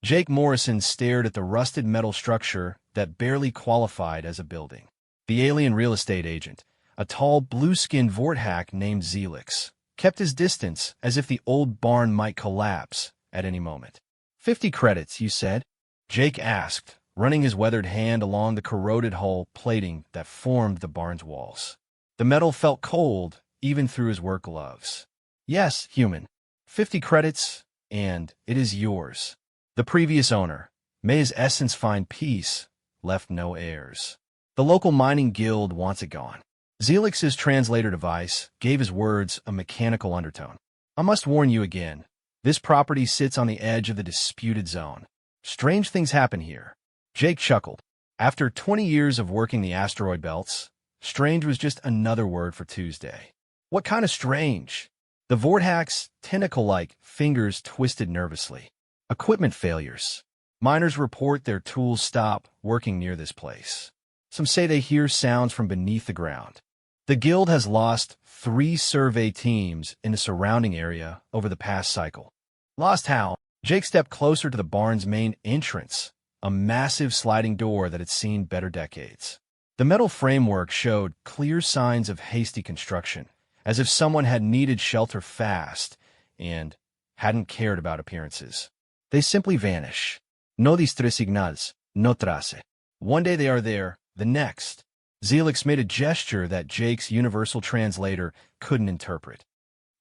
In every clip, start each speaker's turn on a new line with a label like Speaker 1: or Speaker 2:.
Speaker 1: Jake Morrison stared at the rusted metal structure that barely qualified as a building. The alien real estate agent, a tall, blue-skinned Vorthack named Zelix, kept his distance as if the old barn might collapse at any moment. 50 credits, you said? Jake asked, running his weathered hand along the corroded hull plating that formed the barn's walls. The metal felt cold, even through his work gloves. Yes, human. 50 credits, and it is yours. The previous owner, may his essence find peace, left no heirs. The local mining guild wants it gone. Zelix's translator device gave his words a mechanical undertone. I must warn you again. This property sits on the edge of the disputed zone. Strange things happen here. Jake chuckled. After 20 years of working the asteroid belts, strange was just another word for Tuesday. What kind of strange? The Vorthack's tentacle-like fingers twisted nervously. Equipment failures. Miners report their tools stop working near this place. Some say they hear sounds from beneath the ground. The guild has lost 3 survey teams in the surrounding area over the past cycle. Lost how? Jake stepped closer to the barn's main entrance, a massive sliding door that had seen better decades. The metal framework showed clear signs of hasty construction, as if someone had needed shelter fast and hadn't cared about appearances. They simply vanish. No distresignals, no trace. One day they are there, the next. Zelix made a gesture that Jake's universal translator couldn't interpret.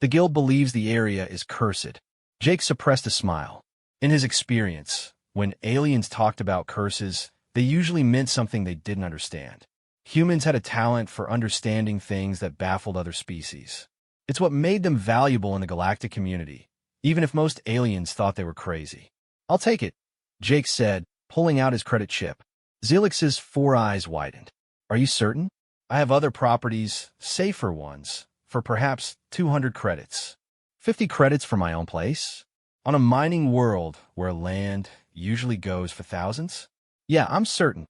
Speaker 1: The guild believes the area is cursed. Jake suppressed a smile. In his experience, when aliens talked about curses, they usually meant something they didn't understand. Humans had a talent for understanding things that baffled other species. It's what made them valuable in the galactic community, even if most aliens thought they were crazy. I'll take it, Jake said, pulling out his credit chip. Zelix's 4 eyes widened. Are you certain? I have other properties, safer ones, for perhaps 200 credits. 50 credits for my own place? On a mining world where land usually goes for thousands? Yeah, I'm certain.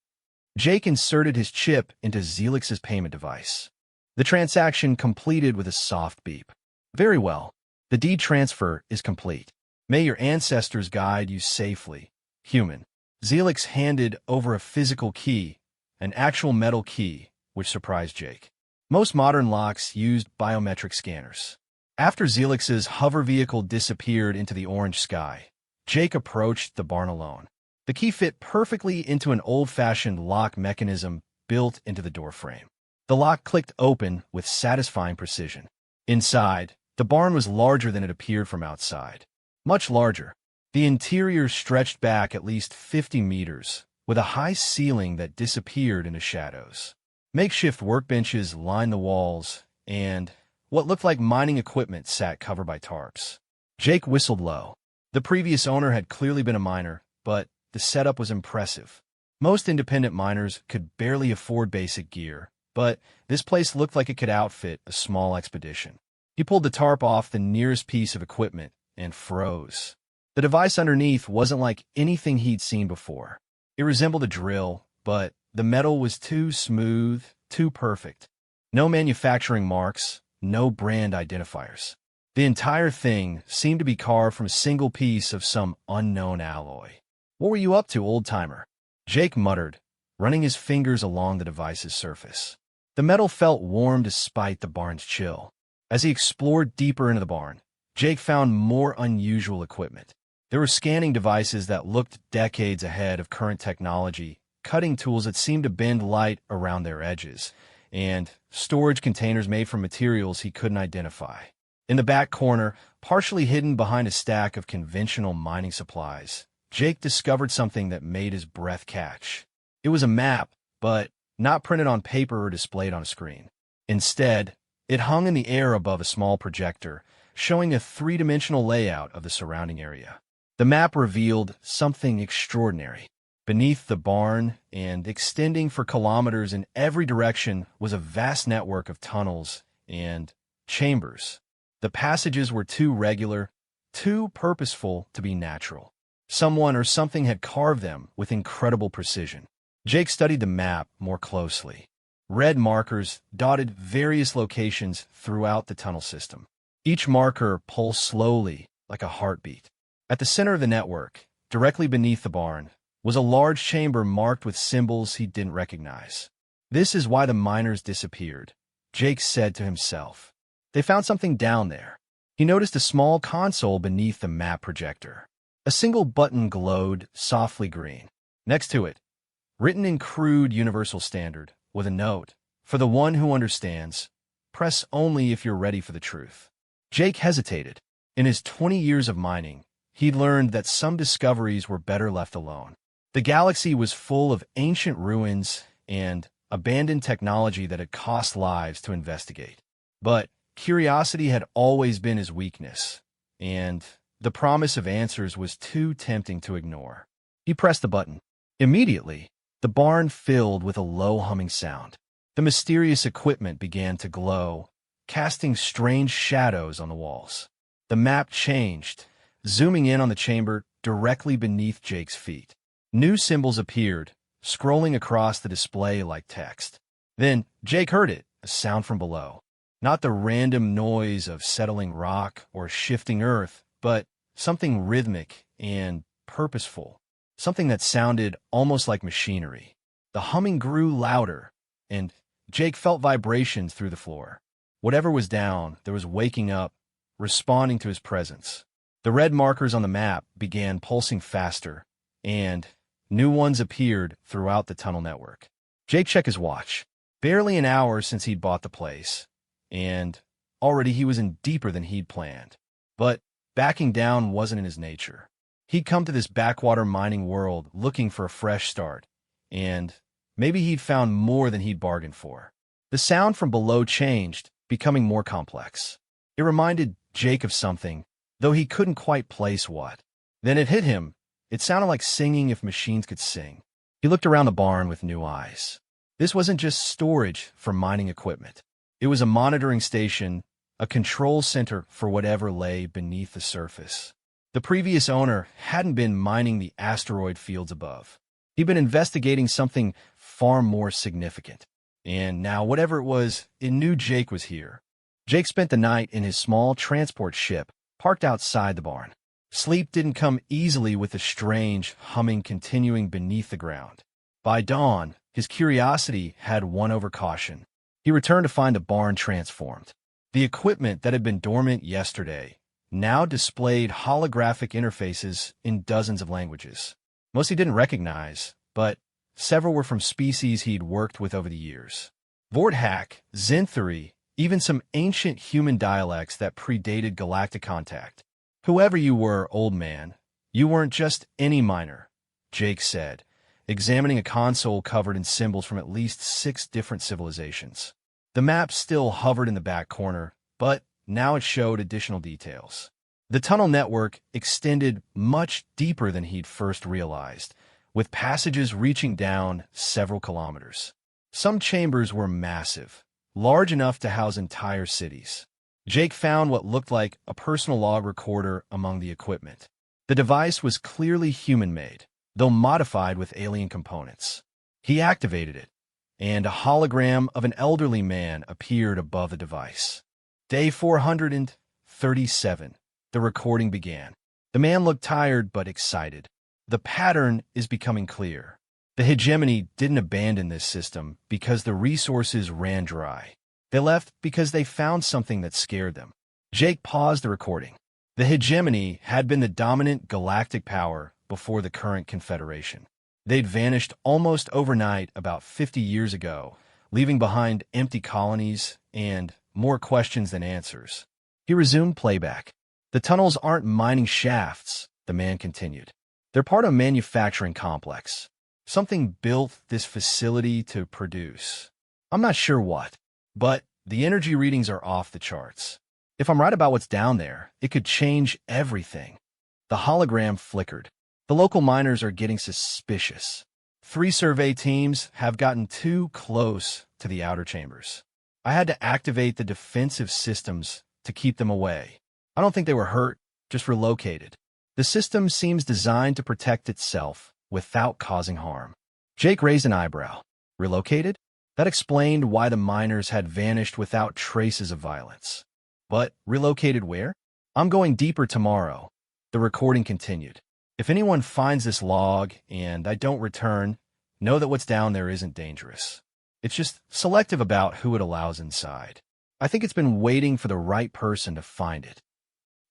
Speaker 1: Jake inserted his chip into Zelix's payment device. The transaction completed with a soft beep. Very well. The deed transfer is complete. May your ancestors guide you safely, human. Zelix handed over a physical key, an actual metal key, which surprised Jake. Most modern locks used biometric scanners. After Zelix's hover vehicle disappeared into the orange sky, Jake approached the barn alone. The key fit perfectly into an old-fashioned lock mechanism built into the doorframe. The lock clicked open with satisfying precision. Inside, the barn was larger than it appeared from outside. Much larger. The interior stretched back at least 50 meters, with a high ceiling that disappeared into shadows. Makeshift workbenches lined the walls, and what looked like mining equipment sat covered by tarps. Jake whistled low. The previous owner had clearly been a miner, but the setup was impressive. Most independent miners could barely afford basic gear, but this place looked like it could outfit a small expedition. He pulled the tarp off the nearest piece of equipment and froze. The device underneath wasn't like anything he'd seen before. It resembled a drill, but the metal was too smooth, too perfect. No manufacturing marks, no brand identifiers. The entire thing seemed to be carved from a single piece of some unknown alloy. What were you up to, old-timer? Jake muttered, running his fingers along the device's surface. The metal felt warm despite the barn's chill. As he explored deeper into the barn, Jake found more unusual equipment. There were scanning devices that looked decades ahead of current technology, cutting tools that seemed to bend light around their edges, and storage containers made from materials he couldn't identify. In the back corner, partially hidden behind a stack of conventional mining supplies, Jake discovered something that made his breath catch. It was a map, but not printed on paper or displayed on a screen. Instead, it hung in the air above a small projector, showing a 3-dimensional layout of the surrounding area. The map revealed something extraordinary. Beneath the barn, and extending for kilometers in every direction, was a vast network of tunnels and chambers. The passages were too regular, too purposeful to be natural. Someone or something had carved them with incredible precision. Jake studied the map more closely. Red markers dotted various locations throughout the tunnel system. Each marker pulsed slowly, like a heartbeat. At the center of the network, directly beneath the barn, was a large chamber marked with symbols he didn't recognize. "This is why the miners disappeared," Jake said to himself. "They found something down there." He noticed a small console beneath the map projector. A single button glowed softly green. Next to it, written in crude universal standard, with a note, "For the one who understands, press only if you're ready for the truth." Jake hesitated. In his 20 years of mining, he'd learned that some discoveries were better left alone. The galaxy was full of ancient ruins and abandoned technology that had cost lives to investigate. But curiosity had always been his weakness, and the promise of answers was too tempting to ignore. He pressed the button. Immediately, the barn filled with a low humming sound. The mysterious equipment began to glow, casting strange shadows on the walls. The map changed, zooming in on the chamber directly beneath Jake's feet. New symbols appeared, scrolling across the display like text. Then Jake heard it, a sound from below. Not the random noise of settling rock or shifting earth, but something rhythmic and purposeful, something that sounded almost like machinery. The humming grew louder, and Jake felt vibrations through the floor. Whatever was down, there was waking up, responding to his presence. The red markers on the map began pulsing faster, and new ones appeared throughout the tunnel network. Jake checked his watch. Barely an hour since he'd bought the place, and already he was in deeper than he'd planned. But backing down wasn't in his nature. He'd come to this backwater mining world looking for a fresh start, and maybe he'd found more than he'd bargained for. The sound from below changed, becoming more complex. It reminded Jake of something, though he couldn't quite place what. Then it hit him. It sounded like singing if machines could sing. He looked around the barn with new eyes. This wasn't just storage for mining equipment. It was a monitoring station, a control center for whatever lay beneath the surface. The previous owner hadn't been mining the asteroid fields above. He'd been investigating something far more significant. And now, whatever it was, it knew Jake was here. Jake spent the night in his small transport ship, parked outside the barn. Sleep didn't come easily with the strange humming continuing beneath the ground. By dawn, his curiosity had won over caution. He returned to find the barn transformed. The equipment that had been dormant yesterday now displayed holographic interfaces in dozens of languages. Most he didn't recognize, but several were from species he'd worked with over the years. Vorthak, Zinthari, even some ancient human dialects that predated galactic contact. "Whoever you were, old man, you weren't just any miner," Jake said, examining a console covered in symbols from at least 6 different civilizations. The map still hovered in the back corner, but now it showed additional details. The tunnel network extended much deeper than he'd first realized, with passages reaching down several kilometers. Some chambers were massive, large enough to house entire cities. Jake found what looked like a personal log recorder among the equipment. The device was clearly human-made, though modified with alien components. He activated it, and a hologram of an elderly man appeared above the device. Day 437. The recording began. The man looked tired but excited. "The pattern is becoming clear. The hegemony didn't abandon this system because the resources ran dry. They left because they found something that scared them." Jake paused the recording. The hegemony had been the dominant galactic power before the current confederation. They'd vanished almost overnight about 50 years ago, leaving behind empty colonies and more questions than answers. He resumed playback. "The tunnels aren't mining shafts," the man continued. "They're part of a manufacturing complex. Something built this facility to produce. I'm not sure what, but the energy readings are off the charts. If I'm right about what's down there, it could change everything." The hologram flickered. "The local miners are getting suspicious. 3 survey teams have gotten too close to the outer chambers. I had to activate the defensive systems to keep them away. I don't think they were hurt, just relocated. The system seems designed to protect itself without causing harm." Jake raised an eyebrow. Relocated? That explained why the miners had vanished without traces of violence. But relocated where? "I'm going deeper tomorrow," the recording continued. If anyone finds this log and I don't return, know that what's down there isn't dangerous. It's just selective about who it allows inside. I think it's been waiting for the right person to find it."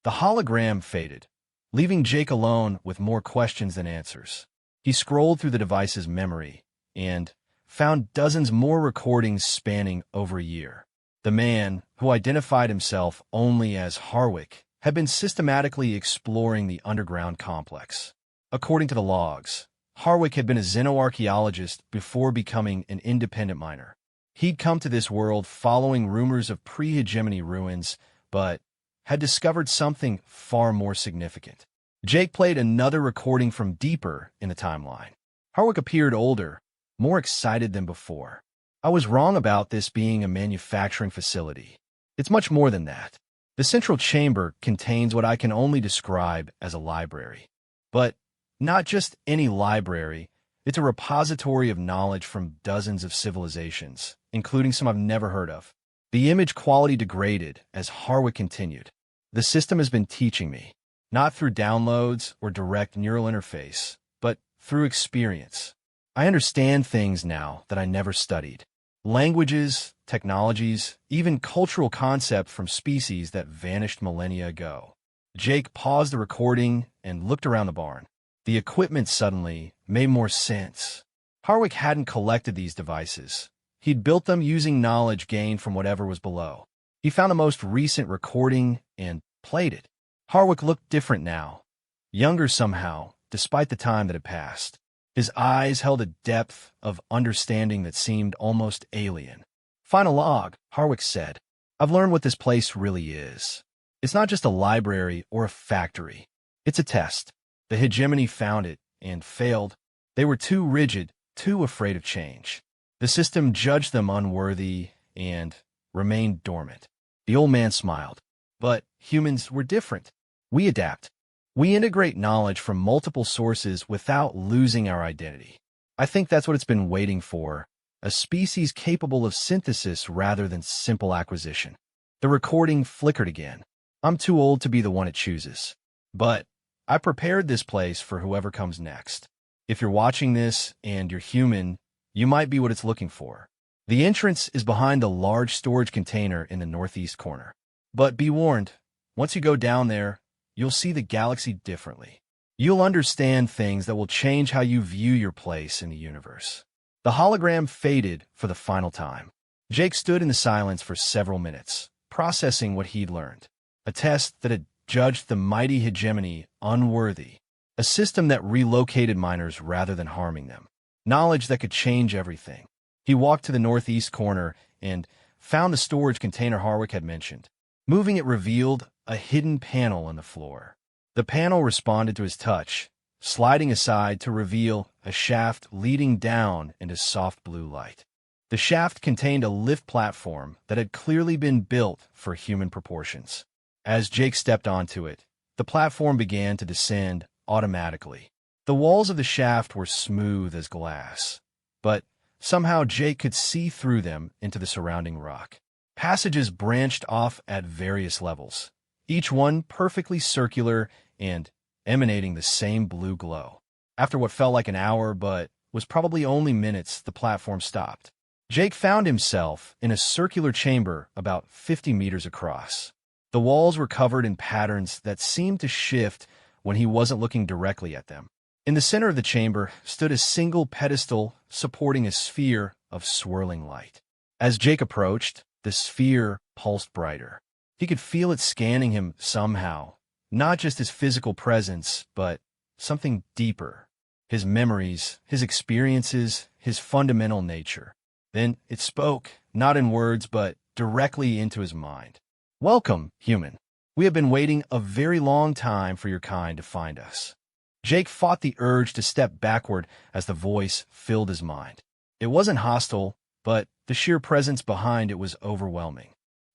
Speaker 1: The hologram faded, leaving Jake alone with more questions than answers. He scrolled through the device's memory and found dozens more recordings spanning over a year. The man, who identified himself only as Harwick, had been systematically exploring the underground complex. According to the logs, Harwick had been a xenoarchaeologist before becoming an independent miner. He'd come to this world following rumors of pre-hegemony ruins, but had discovered something far more significant. Jake played another recording from deeper in the timeline. Harwick appeared older, more excited than before. "I was wrong about this being a manufacturing facility. It's much more than that. The central chamber contains what I can only describe as a library. But not just any library, it's a repository of knowledge from dozens of civilizations, including some I've never heard of." The image quality degraded as Harwick continued. "The system has been teaching me, not through downloads or direct neural interface, but through experience. I understand things now that I never studied. Languages, technologies, even cultural concepts from species that vanished millennia ago." Jake paused the recording and looked around the barn. The equipment suddenly made more sense. Harwick hadn't collected these devices. He'd built them using knowledge gained from whatever was below. He found the most recent recording and played it. Harwick looked different now, younger somehow, despite the time that had passed. His eyes held a depth of understanding that seemed almost alien. "Final log," Harwick said. "I've learned what this place really is. It's not just a library or a factory. It's a test. The hegemony found it and failed. They were too rigid, too afraid of change. The system judged them unworthy and remained dormant." The old man smiled. "But humans were different. We adapt. We integrate knowledge from multiple sources without losing our identity. I think that's what it's been waiting for, a species capable of synthesis rather than simple acquisition." The recording flickered again. "I'm too old to be the one it chooses. But I prepared this place for whoever comes next. If you're watching this and you're human, you might be what it's looking for. The entrance is behind the large storage container in the northeast corner. But be warned, once you go down there, you'll see the galaxy differently. You'll understand things that will change how you view your place in the universe." The hologram faded for the final time. Jake stood in the silence for several minutes, processing what he'd learned. A test that had judged the mighty hegemony unworthy. A system that relocated miners rather than harming them. Knowledge that could change everything. He walked to the northeast corner and found the storage container Harwick had mentioned. Moving it revealed a hidden panel on the floor. The panel responded to his touch, sliding aside to reveal a shaft leading down into soft blue light. The shaft contained a lift platform that had clearly been built for human proportions. As Jake stepped onto it, the platform began to descend automatically. The walls of the shaft were smooth as glass, but somehow Jake could see through them into the surrounding rock. Passages branched off at various levels, each one perfectly circular and emanating the same blue glow. After what felt like an hour but was probably only minutes, the platform stopped. Jake found himself in a circular chamber about 50 meters across. The walls were covered in patterns that seemed to shift when he wasn't looking directly at them. In the center of the chamber stood a single pedestal supporting a sphere of swirling light. As Jake approached, the sphere pulsed brighter. He could feel it scanning him somehow, not just his physical presence, but something deeper. His memories, his experiences, his fundamental nature. Then it spoke, not in words, but directly into his mind. "Welcome, human. We have been waiting a very long time for your kind to find us." Jake fought the urge to step backward as the voice filled his mind. It wasn't hostile, but the sheer presence behind it was overwhelming.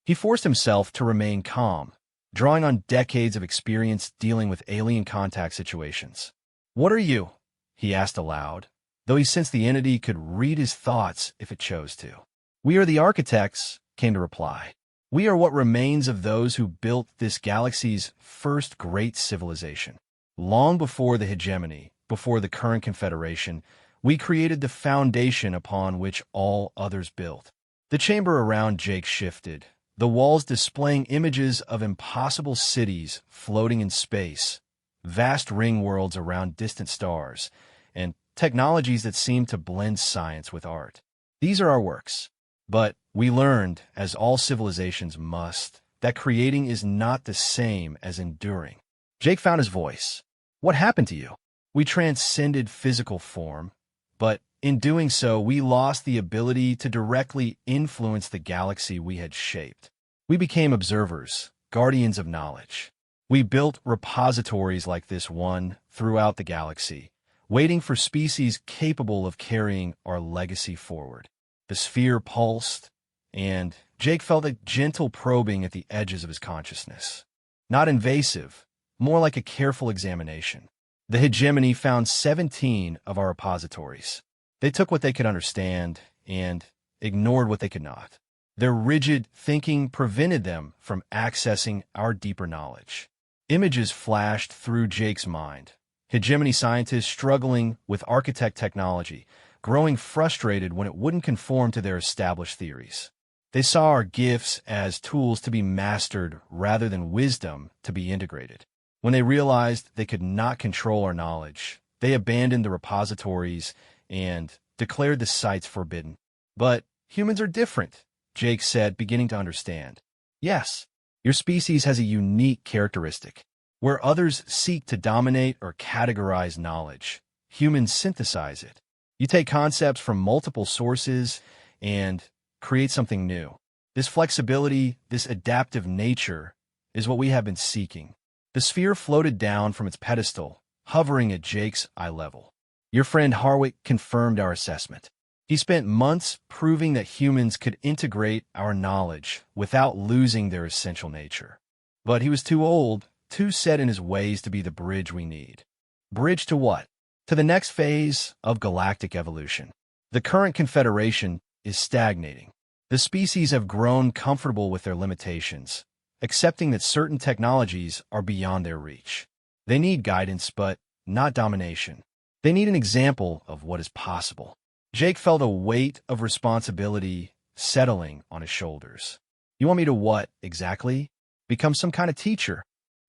Speaker 1: He forced himself to remain calm, drawing on decades of experience dealing with alien contact situations. "What are you?" he asked aloud, though he sensed the entity could read his thoughts if it chose to. "We are the architects," came the reply. "We are what remains of those who built this galaxy's first great civilization. Long before the hegemony, before the current confederation, we created the foundation upon which all others built. The chamber around Jake shifted, the walls displaying images of impossible cities floating in space, vast ring worlds around distant stars, and technologies that seemed to blend science with art. These are our works. But we learned, as all civilizations must, that creating is not the same as enduring. Jake found his voice. What happened to you? We transcended physical form, but in doing so, we lost the ability to directly influence the galaxy we had shaped. We became observers, guardians of knowledge. We built repositories like this one throughout the galaxy, waiting for species capable of carrying our legacy forward. The sphere pulsed, and Jake felt a gentle probing at the edges of his consciousness. Not invasive, more like a careful examination. The hegemony found 17 of our repositories. They took what they could understand and ignored what they could not. Their rigid thinking prevented them from accessing our deeper knowledge. Images flashed through Jake's mind. Hegemony scientists struggling with architect technology, growing frustrated when it wouldn't conform to their established theories. They saw our gifts as tools to be mastered rather than wisdom to be integrated. When they realized they could not control our knowledge, they abandoned the repositories and declared the sites forbidden. But humans are different, Jake said, beginning to understand. Yes, your species has a unique characteristic. Where others seek to dominate or categorize knowledge, humans synthesize it. You take concepts from multiple sources and create something new. This flexibility, this adaptive nature, is what we have been seeking. The sphere floated down from its pedestal, hovering at Jake's eye level. Your friend Harwick confirmed our assessment. He spent months proving that humans could integrate our knowledge without losing their essential nature. But he was too old, too set in his ways to be the bridge we need. Bridge to what? To the next phase of galactic evolution. The current confederation is stagnating. The species have grown comfortable with their limitations, accepting that certain technologies are beyond their reach. They need guidance, but not domination. They need an example of what is possible. Jake felt a weight of responsibility settling on his shoulders. You want me to what, exactly? Become some kind of teacher?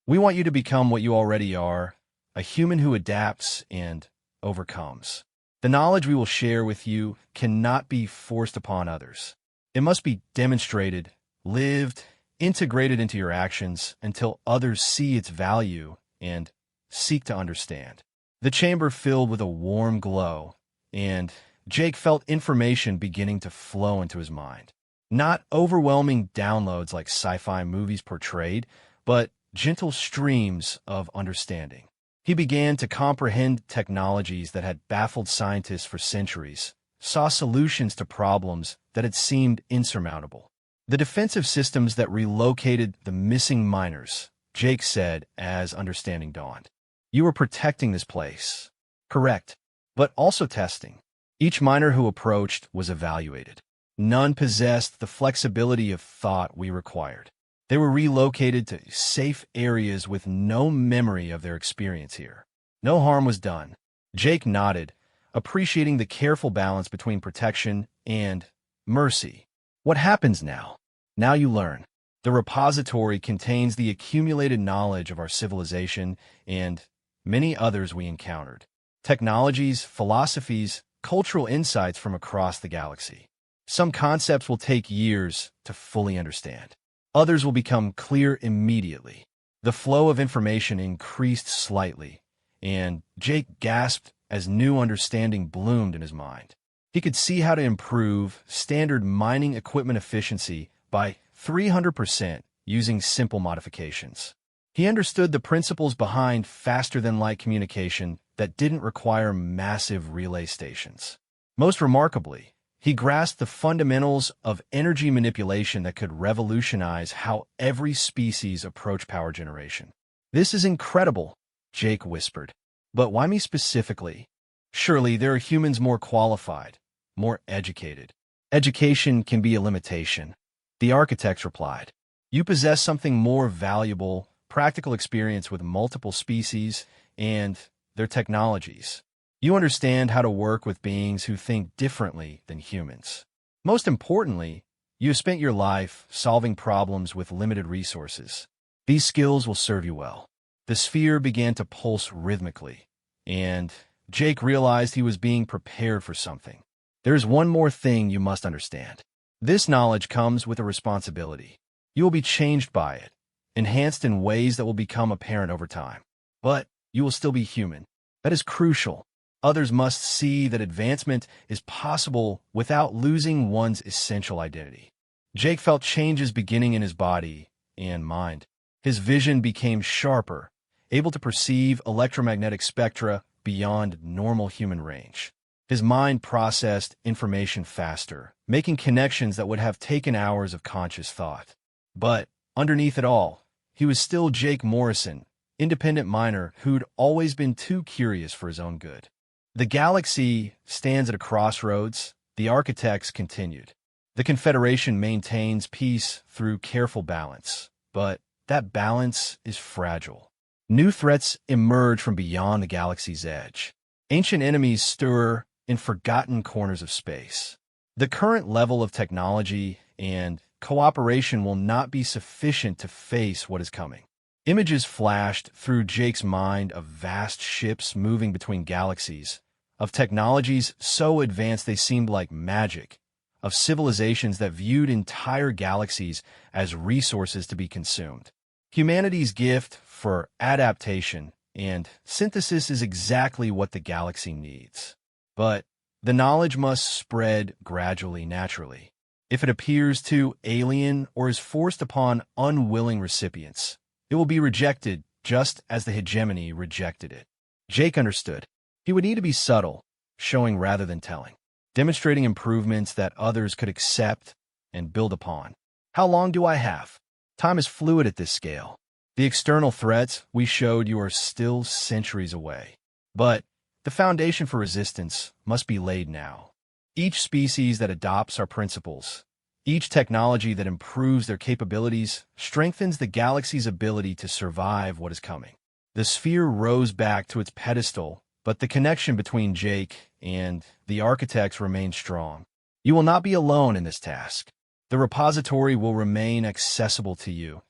Speaker 1: We want you to become what you already are, a human who adapts and overcomes. The knowledge we will share with you cannot be forced upon others. It must be demonstrated, lived, integrated into your actions until others see its value and seek to understand. The chamber filled with a warm glow, and Jake felt information beginning to flow into his mind. Not overwhelming downloads like sci-fi movies portrayed, but gentle streams of understanding. He began to comprehend technologies that had baffled scientists for centuries, saw solutions to problems that had seemed insurmountable. The defensive systems that relocated the missing miners, Jake said as understanding dawned. You were protecting this place. Correct, but also testing. Each miner who approached was evaluated. None possessed the flexibility of thought we required. They were relocated to safe areas with no memory of their experience here. No harm was done. Jake nodded, appreciating the careful balance between protection and mercy. What happens now? Now you learn. The repository contains the accumulated knowledge of our civilization and many others we encountered. Technologies, philosophies, cultural insights from across the galaxy. Some concepts will take years to fully understand. Others will become clear immediately. The flow of information increased slightly, and Jake gasped as new understanding bloomed in his mind. He could see how to improve standard mining equipment efficiency by 300% using simple modifications. He understood the principles behind faster-than-light communication that didn't require massive relay stations. Most remarkably, he grasped the fundamentals of energy manipulation that could revolutionize how every species approach power generation. This is incredible, Jake whispered. But why me specifically? Surely there are humans more qualified, more educated. Education can be a limitation. The architects replied. You possess something more valuable, practical experience with multiple species, and their technologies. You understand how to work with beings who think differently than humans. Most importantly, you have spent your life solving problems with limited resources. These skills will serve you well. The sphere began to pulse rhythmically, and Jake realized he was being prepared for something. There is one more thing you must understand. This knowledge comes with a responsibility. You will be changed by it, enhanced in ways that will become apparent over time. But you will still be human. That is crucial. Others must see that advancement is possible without losing one's essential identity. Jake felt changes beginning in his body and mind. His vision became sharper, able to perceive electromagnetic spectra beyond normal human range. His mind processed information faster, making connections that would have taken hours of conscious thought. But underneath it all, he was still Jake Morrison, independent miner who'd always been too curious for his own good. The galaxy stands at a crossroads, the architects continued. The Confederation maintains peace through careful balance, but that balance is fragile. New threats emerge from beyond the galaxy's edge. Ancient enemies stir in forgotten corners of space. The current level of technology and cooperation will not be sufficient to face what is coming. Images flashed through Jake's mind of vast ships moving between galaxies, of technologies so advanced they seemed like magic, of civilizations that viewed entire galaxies as resources to be consumed. Humanity's gift for adaptation and synthesis is exactly what the galaxy needs. But the knowledge must spread gradually, naturally. If it appears too alien or is forced upon unwilling recipients, it will be rejected just as the hegemony rejected it. Jake understood. He would need to be subtle, showing rather than telling, demonstrating improvements that others could accept and build upon. How long do I have? Time is fluid at this scale. The external threats we showed you are still centuries away. But the foundation for resistance must be laid now. Each species that adopts our principles, each technology that improves their capabilities, strengthens the galaxy's ability to survive what is coming. The sphere rose back to its pedestal, but the connection between Jake and the architects remained strong. You will not be alone in this task. The repository will remain accessible to you,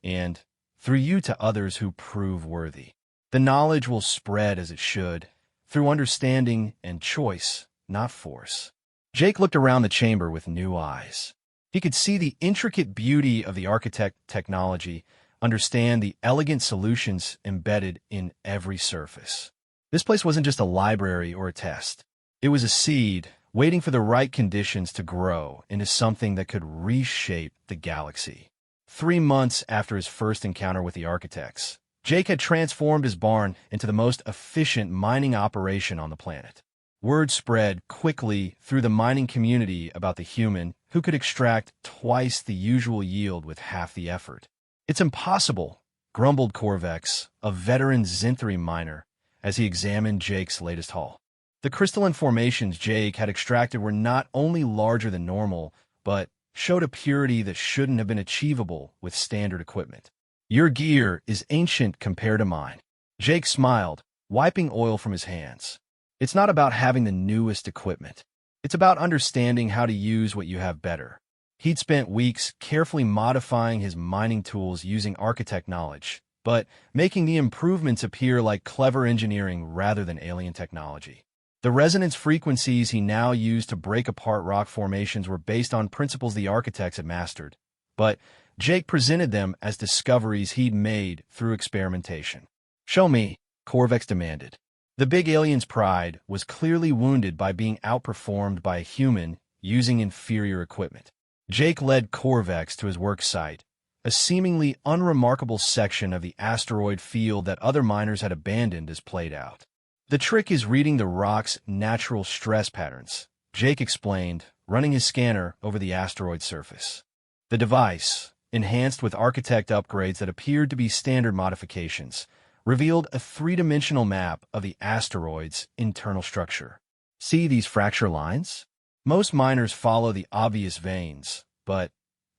Speaker 1: and through you to others who prove worthy. The knowledge will spread as it should, through understanding and choice, not force. Jake looked around the chamber with new eyes. He could see the intricate beauty of the architect technology, understand the elegant solutions embedded in every surface. This place wasn't just a library or a test. It was a seed, waiting for the right conditions to grow into something that could reshape the galaxy. 3 months after his first encounter with the architects, Jake had transformed his barn into the most efficient mining operation on the planet. Word spread quickly through the mining community about the human who could extract twice the usual yield with half the effort. It's impossible, grumbled Corvex, a veteran Zinthri miner, as he examined Jake's latest haul. The crystalline formations Jake had extracted were not only larger than normal, but showed a purity that shouldn't have been achievable with standard equipment. Your gear is ancient compared to mine. Jake smiled, wiping oil from his hands. It's not about having the newest equipment. It's about understanding how to use what you have better. He'd spent weeks carefully modifying his mining tools using architect knowledge, but making the improvements appear like clever engineering rather than alien technology. The resonance frequencies he now used to break apart rock formations were based on principles the architects had mastered, but Jake presented them as discoveries he'd made through experimentation. Show me, Corvex demanded. The big alien's pride was clearly wounded by being outperformed by a human using inferior equipment. Jake led Corvex to his work site, a seemingly unremarkable section of the asteroid field that other miners had abandoned as played out. The trick is reading the rock's natural stress patterns, Jake explained, running his scanner over the asteroid surface. The device, enhanced with architect upgrades that appeared to be standard modifications, revealed a three-dimensional map of the asteroid's internal structure. See these fracture lines? Most miners follow the obvious veins, but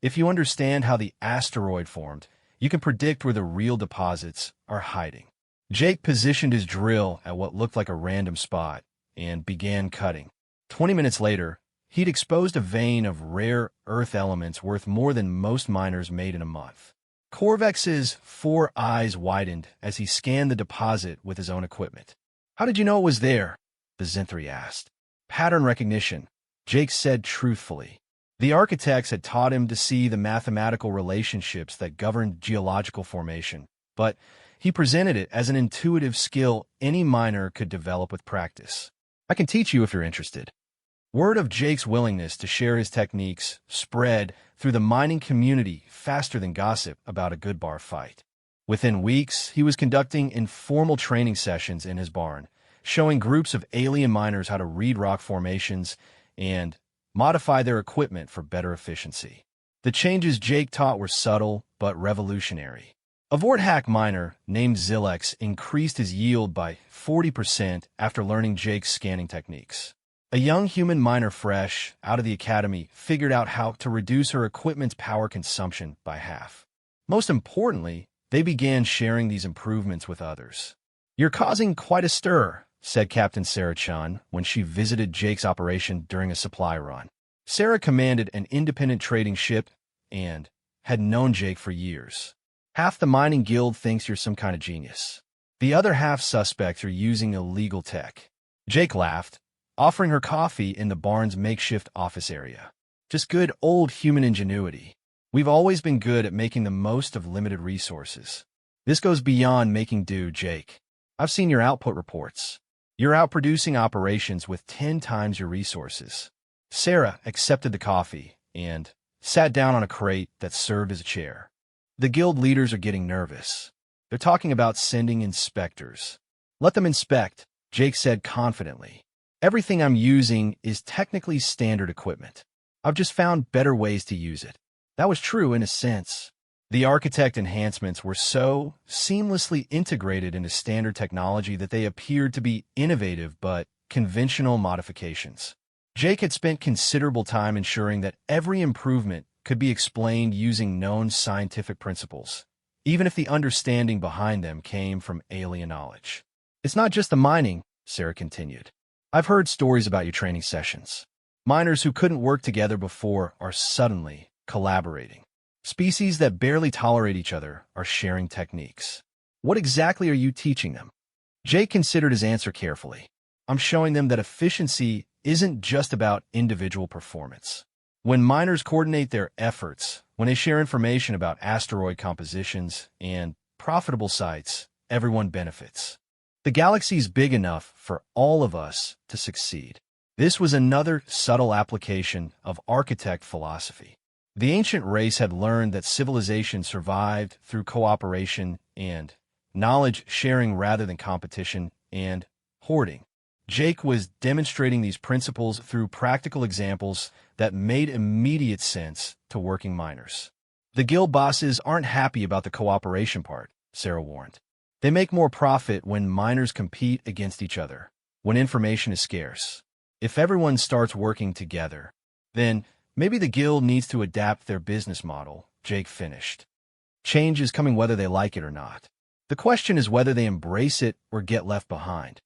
Speaker 1: if you understand how the asteroid formed, you can predict where the real deposits are hiding. Jake positioned his drill at what looked like a random spot and began cutting. 20 minutes later, he'd exposed a vein of rare earth elements worth more than most miners made in a month. Corvex's 4 eyes widened as he scanned the deposit with his own equipment. "How did you know it was there?" the Zenthri asked. "Pattern recognition," Jake said truthfully. The architects had taught him to see the mathematical relationships that governed geological formation, but he presented it as an intuitive skill any miner could develop with practice. "I can teach you if you're interested." Word of Jake's willingness to share his techniques spread through the mining community faster than gossip about a good bar fight. Within weeks, he was conducting informal training sessions in his barn, showing groups of alien miners how to read rock formations and modify their equipment for better efficiency. The changes Jake taught were subtle but revolutionary. A Vorthack miner named Zilex increased his yield by 40% after learning Jake's scanning techniques. A young human miner fresh out of the academy figured out how to reduce her equipment's power consumption by half. Most importantly, they began sharing these improvements with others. "You're causing quite a stir," said Captain Sarah Chun when she visited Jake's operation during a supply run. Sarah commanded an independent trading ship and had known Jake for years. "Half the mining guild thinks you're some kind of genius. The other half suspects are using illegal tech." Jake laughed, offering her coffee in the barn's makeshift office area. "Just good old human ingenuity. We've always been good at making the most of limited resources. This goes beyond making do, Jake. I've seen your output reports. You're outproducing operations with 10 times your resources." Sarah accepted the coffee and sat down on a crate that served as a chair. "The guild leaders are getting nervous. They're talking about sending inspectors." "Let them inspect," Jake said confidently. "Everything I'm using is technically standard equipment. I've just found better ways to use it." That was true in a sense. The architect enhancements were so seamlessly integrated into standard technology that they appeared to be innovative but conventional modifications. Jake had spent considerable time ensuring that every improvement could be explained using known scientific principles, even if the understanding behind them came from alien knowledge. "It's not just the mining," Sarah continued. "I've heard stories about your training sessions. Miners who couldn't work together before are suddenly collaborating. Species that barely tolerate each other are sharing techniques. What exactly are you teaching them?" Jake considered his answer carefully. "I'm showing them that efficiency isn't just about individual performance. When miners coordinate their efforts, when they share information about asteroid compositions and profitable sites, everyone benefits. The galaxy's big enough for all of us to succeed." This was another subtle application of architect philosophy. The ancient race had learned that civilization survived through cooperation and knowledge sharing rather than competition and hoarding. Jake was demonstrating these principles through practical examples that made immediate sense to working miners. "The guild bosses aren't happy about the cooperation part," Sarah warned. "They make more profit when miners compete against each other, when information is scarce. If everyone starts working together, then maybe the guild needs to adapt their business model," Jake finished. "Change is coming whether they like it or not. The question is whether they embrace it or get left behind."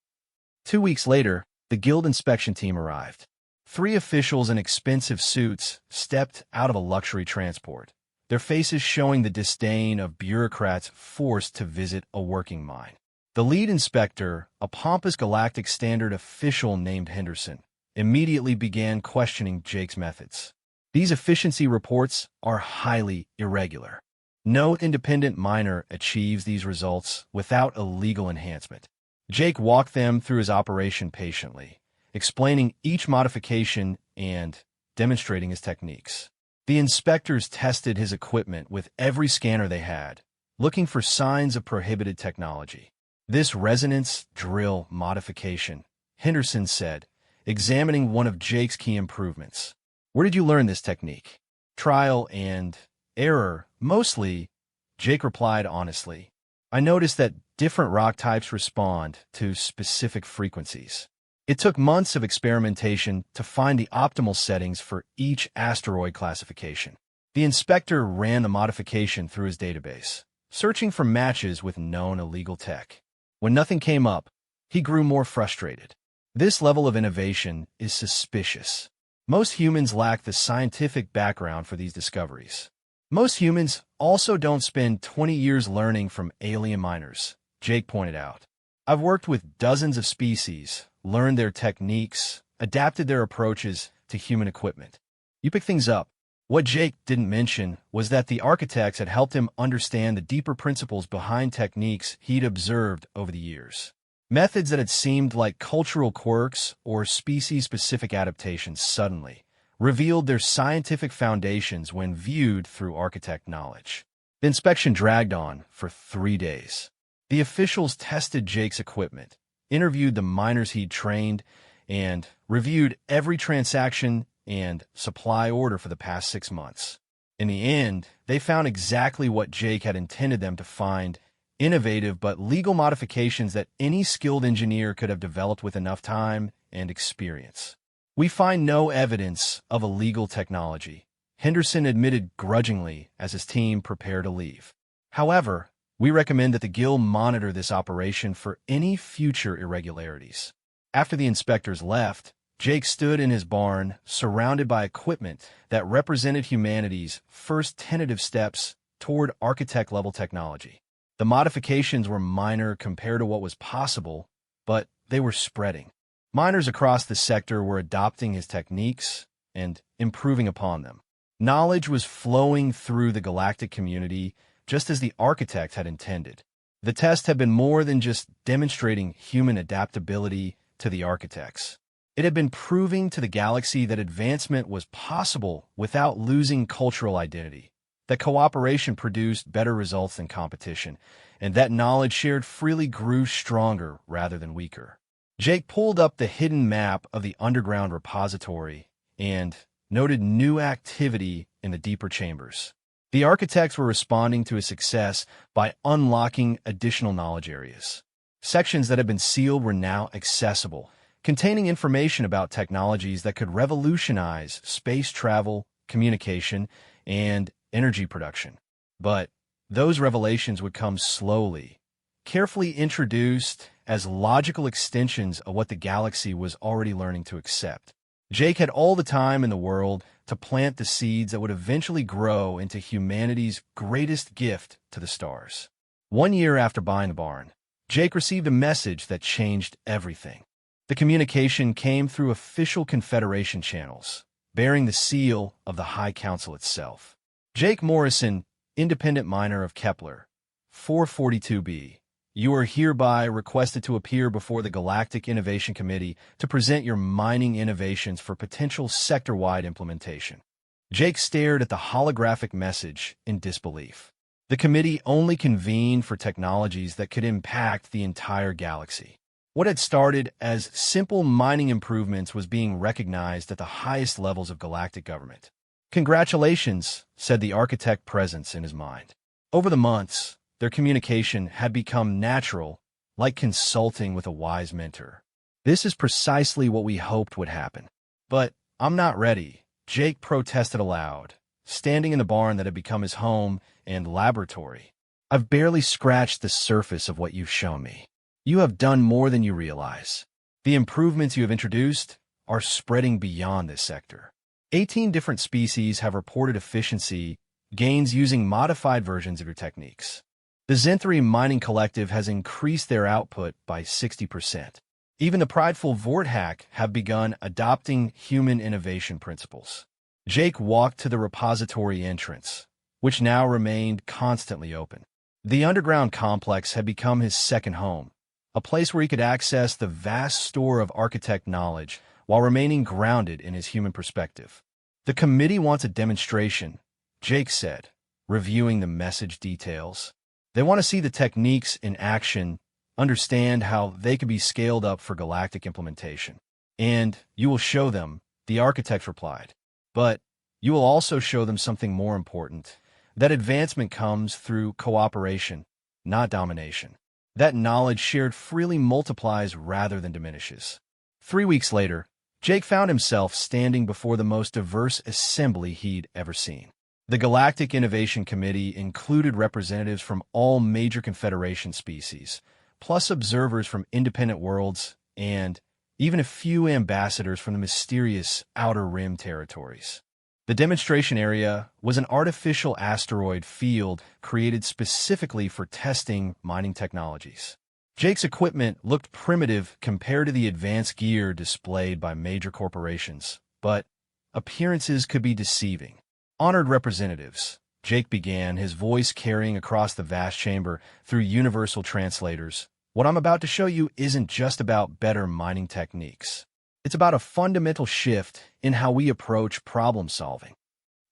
Speaker 1: 2 weeks later, the guild inspection team arrived. 3 officials in expensive suits stepped out of a luxury transport, their faces showing the disdain of bureaucrats forced to visit a working mine. The lead inspector, a pompous Galactic Standard official named Henderson, immediately began questioning Jake's methods. "These efficiency reports are highly irregular. No independent miner achieves these results without a legal enhancement." Jake walked them through his operation patiently, explaining each modification and demonstrating his techniques. The inspectors tested his equipment with every scanner they had, looking for signs of prohibited technology. "This resonance drill modification," Henderson said, examining one of Jake's key improvements. "Where did you learn this technique?" "Trial and error, mostly," Jake replied honestly. "I noticed that different rock types respond to specific frequencies. It took months of experimentation to find the optimal settings for each asteroid classification." The inspector ran the modification through his database, searching for matches with known illegal tech. When nothing came up, he grew more frustrated. This level of innovation is suspicious. Most humans lack the scientific background for these discoveries. Most humans also don't spend 20 years learning from alien miners, Jake pointed out. I've worked with dozens of species, learned their techniques, adapted their approaches to human equipment. You pick things up. What Jake didn't mention was that the architects had helped him understand the deeper principles behind techniques he'd observed over the years. Methods that had seemed like cultural quirks or species-specific adaptations suddenly revealed their scientific foundations when viewed through architect knowledge. The inspection dragged on for 3 days. The officials tested Jake's equipment, interviewed the miners he'd trained, and reviewed every transaction and supply order for the past 6 months. In the end, they found exactly what Jake had intended them to find: innovative but legal modifications that any skilled engineer could have developed with enough time and experience. We find no evidence of illegal technology, Henderson admitted grudgingly as his team prepared to leave. However, we recommend that the Guild monitor this operation for any future irregularities. After the inspectors left, Jake stood in his barn, surrounded by equipment that represented humanity's first tentative steps toward architect-level technology. The modifications were minor compared to what was possible, but they were spreading. Miners across the sector were adopting his techniques and improving upon them. Knowledge was flowing through the galactic community just as the architect had intended. The test had been more than just demonstrating human adaptability to the architects. It had been proving to the galaxy that advancement was possible without losing cultural identity, that cooperation produced better results than competition, and that knowledge shared freely grew stronger rather than weaker. Jake pulled up the hidden map of the underground repository and noted new activity in the deeper chambers. The architects were responding to his success by unlocking additional knowledge areas. Sections that had been sealed were now accessible, containing information about technologies that could revolutionize space travel, communication, and energy production. But those revelations would come slowly, carefully introduced as logical extensions of what the galaxy was already learning to accept. Jake had all the time in the world to plant the seeds that would eventually grow into humanity's greatest gift to the stars. 1 year after buying the barn, Jake received a message that changed everything. The communication came through official Confederation channels, bearing the seal of the High Council itself. Jake Morrison, independent miner of Kepler, 442b. You are hereby requested to appear before the Galactic Innovation Committee to present your mining innovations for potential sector-wide implementation. Jake stared at the holographic message in disbelief. The committee only convened for technologies that could impact the entire galaxy. What had started as simple mining improvements was being recognized at the highest levels of galactic government. Congratulations, said the architect presence in his mind. Over the months, their communication had become natural, like consulting with a wise mentor. This is precisely what we hoped would happen. But I'm not ready, Jake protested aloud, standing in the barn that had become his home and laboratory. I've barely scratched the surface of what you've shown me. You have done more than you realize. The improvements you have introduced are spreading beyond this sector. 18 different species have reported efficiency gains using modified versions of your techniques. The Zenthri Mining Collective has increased their output by 60%. Even the prideful Vorthak have begun adopting human innovation principles. Jake walked to the repository entrance, which now remained constantly open. The underground complex had become his second home, a place where he could access the vast store of architect knowledge while remaining grounded in his human perspective. The committee wants a demonstration, Jake said, reviewing the message details. They want to see the techniques in action, understand how they could be scaled up for galactic implementation. And you will show them, the architects replied. But you will also show them something more important, that advancement comes through cooperation, not domination. That knowledge shared freely multiplies rather than diminishes. 3 weeks later, Jake found himself standing before the most diverse assembly he'd ever seen. The Galactic Innovation Committee included representatives from all major Confederation species, plus observers from independent worlds, and even a few ambassadors from the mysterious Outer Rim territories. The demonstration area was an artificial asteroid field created specifically for testing mining technologies. Jake's equipment looked primitive compared to the advanced gear displayed by major corporations, but appearances could be deceiving. Honored representatives, Jake began, his voice carrying across the vast chamber through universal translators. What I'm about to show you isn't just about better mining techniques. It's about a fundamental shift in how we approach problem solving.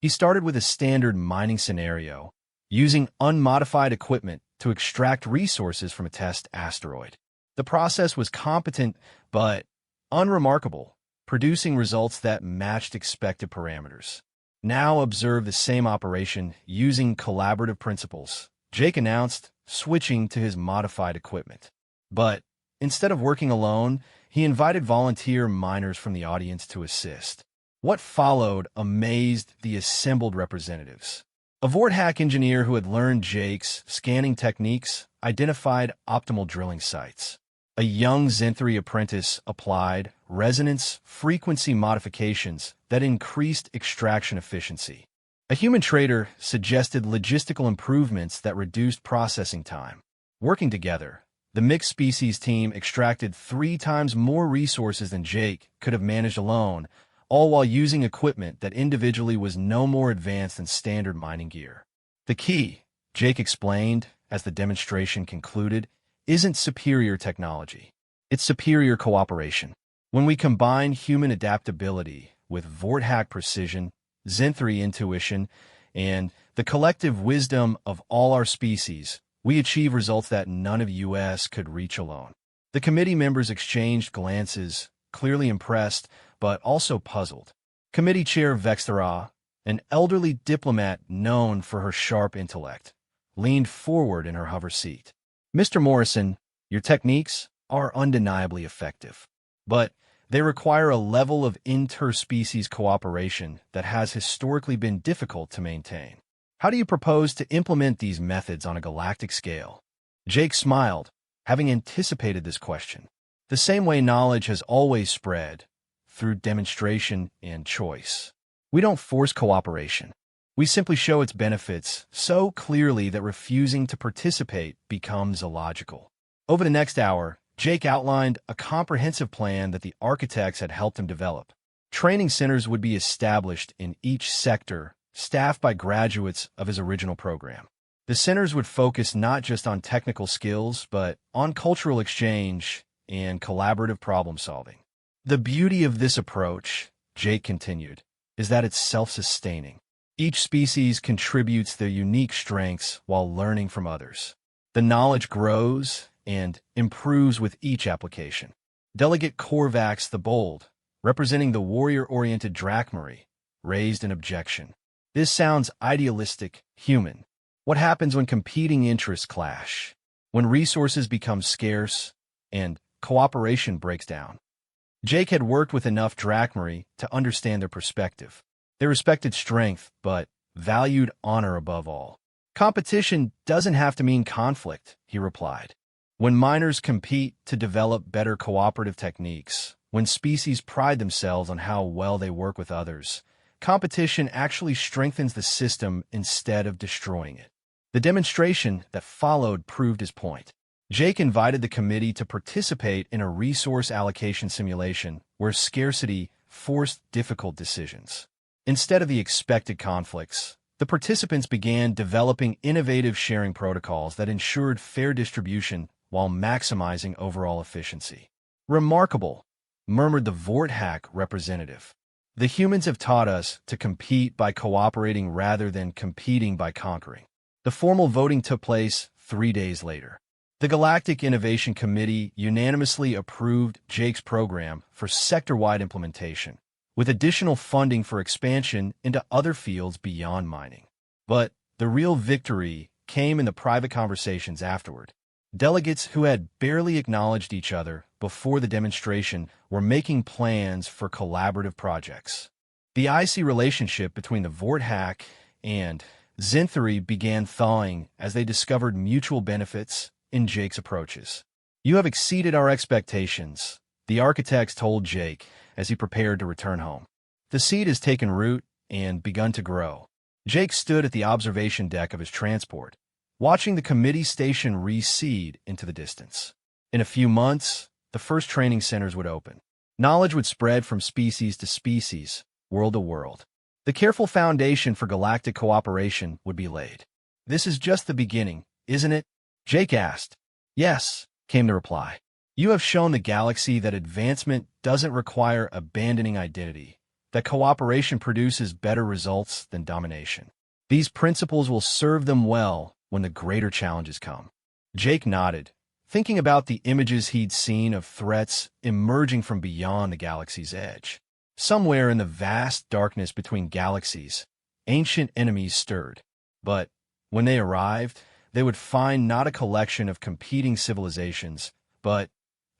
Speaker 1: He started with a standard mining scenario, using unmodified equipment to extract resources from a test asteroid. The process was competent but unremarkable, producing results that matched expected parameters. Now observe the same operation using collaborative principles, Jake announced, switching to his modified equipment. But instead of working alone, he invited volunteer miners from the audience to assist. What followed amazed the assembled representatives. A Vorthack engineer who had learned Jake's scanning techniques identified optimal drilling sites. A young Zenthri apprentice applied resonance frequency modifications that increased extraction efficiency. A human trader suggested logistical improvements that reduced processing time. Working together, the mixed species team extracted 3 times more resources than Jake could have managed alone, all while using equipment that individually was no more advanced than standard mining gear. The key, Jake explained as the demonstration concluded, isn't superior technology. It's superior cooperation. When we combine human adaptability with Vorthack precision, Zenthri intuition, and the collective wisdom of all our species, we achieve results that none of US could reach alone. The committee members exchanged glances, clearly impressed, but also puzzled. Committee Chair Vexthera, an elderly diplomat known for her sharp intellect, leaned forward in her hover seat. Mr. Morrison, your techniques are undeniably effective, but they require a level of interspecies cooperation that has historically been difficult to maintain. How do you propose to implement these methods on a galactic scale? Jake smiled, having anticipated this question. The same way knowledge has always spread, through demonstration and choice. We don't force cooperation. We simply show its benefits so clearly that refusing to participate becomes illogical. Over the next hour, Jake outlined a comprehensive plan that the architects had helped him develop. Training centers would be established in each sector, staffed by graduates of his original program. The centers would focus not just on technical skills, but on cultural exchange and collaborative problem solving. The beauty of this approach, Jake continued, is that it's self-sustaining. Each species contributes their unique strengths while learning from others. The knowledge grows and improves with each application. Delegate Korvax the Bold, representing the warrior-oriented Drachmarie, raised an objection. This sounds idealistic, human. What happens when competing interests clash? When resources become scarce and cooperation breaks down? Jake had worked with enough Drachmarie to understand their perspective. They respected strength, but valued honor above all. Competition doesn't have to mean conflict, he replied. When miners compete to develop better cooperative techniques, when species pride themselves on how well they work with others, competition actually strengthens the system instead of destroying it. The demonstration that followed proved his point. Jake invited the committee to participate in a resource allocation simulation where scarcity forced difficult decisions. Instead of the expected conflicts, the participants began developing innovative sharing protocols that ensured fair distribution while maximizing overall efficiency. Remarkable, murmured the Vorthack representative. The humans have taught us to compete by cooperating rather than competing by conquering. The formal voting took place 3 days later. The Galactic Innovation Committee unanimously approved Jake's program for sector-wide implementation, with additional funding for expansion into other fields beyond mining. But the real victory came in the private conversations afterward. Delegates who had barely acknowledged each other before the demonstration were making plans for collaborative projects. The icy relationship between the Vorthack and Zenthri began thawing as they discovered mutual benefits in Jake's approaches. You have exceeded our expectations, the architects told Jake as he prepared to return home. The seed has taken root and begun to grow. Jake stood at the observation deck of his transport, watching the committee station reseed into the distance. In a few months, the first training centers would open. Knowledge would spread from species to species, world to world. The careful foundation for galactic cooperation would be laid. This is just the beginning, isn't it? Jake asked. Yes, came the reply. You have shown the galaxy that advancement doesn't require abandoning identity, that cooperation produces better results than domination. These principles will serve them well when the greater challenges come. Jake nodded, thinking about the images he'd seen of threats emerging from beyond the galaxy's edge. Somewhere in the vast darkness between galaxies, ancient enemies stirred. But when they arrived, they would find not a collection of competing civilizations, but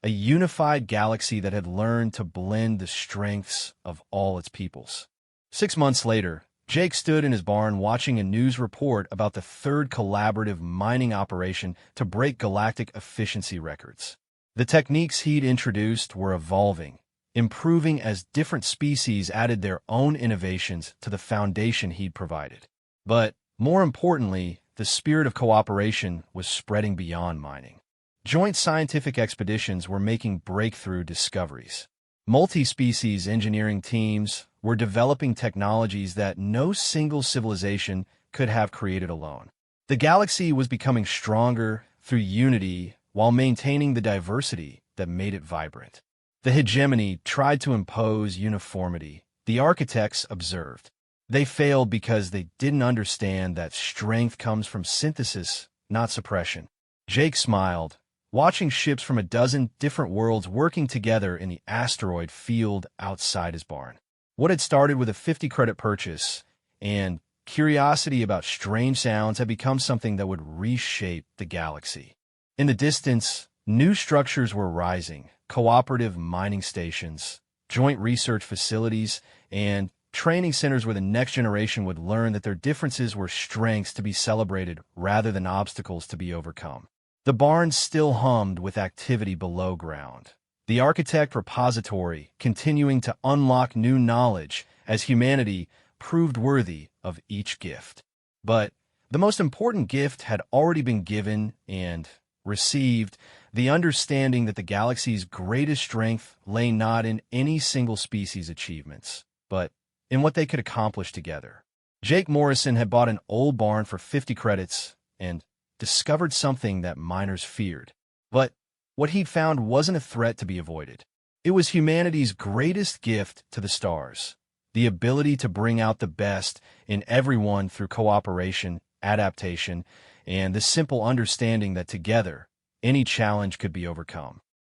Speaker 1: a unified galaxy that had learned to blend the strengths of all its peoples. 6 months later, Jake stood in his barn watching a news report about the third collaborative mining operation to break galactic efficiency records. The techniques he'd introduced were evolving, improving as different species added their own innovations to the foundation he'd provided. But, more importantly, the spirit of cooperation was spreading beyond mining. Joint scientific expeditions were making breakthrough discoveries. Multi-species engineering teams were developing technologies that no single civilization could have created alone. The galaxy was becoming stronger through unity while maintaining the diversity that made it vibrant. The hegemony tried to impose uniformity, the architects observed. They failed because they didn't understand that strength comes from synthesis, not suppression. Jake smiled, watching ships from a dozen different worlds working together in the asteroid field outside his barn. What had started with a 50-credit purchase and curiosity about strange sounds had become something that would reshape the galaxy. In the distance, new structures were rising, cooperative mining stations, joint research facilities, and training centers where the next generation would learn that their differences were strengths to be celebrated rather than obstacles to be overcome. The barn still hummed with activity below ground. The architect repository continuing to unlock new knowledge as humanity proved worthy of each gift. But the most important gift had already been given and received, the understanding that the galaxy's greatest strength lay not in any single species' achievements, but in what they could accomplish together. Jake Morrison had bought an old barn for 50 credits and discovered something that miners feared. But what he'd found wasn't a threat to be avoided. It was humanity's greatest gift to the stars, the ability to bring out the best in everyone through cooperation, adaptation, and the simple understanding that together, any challenge could be overcome.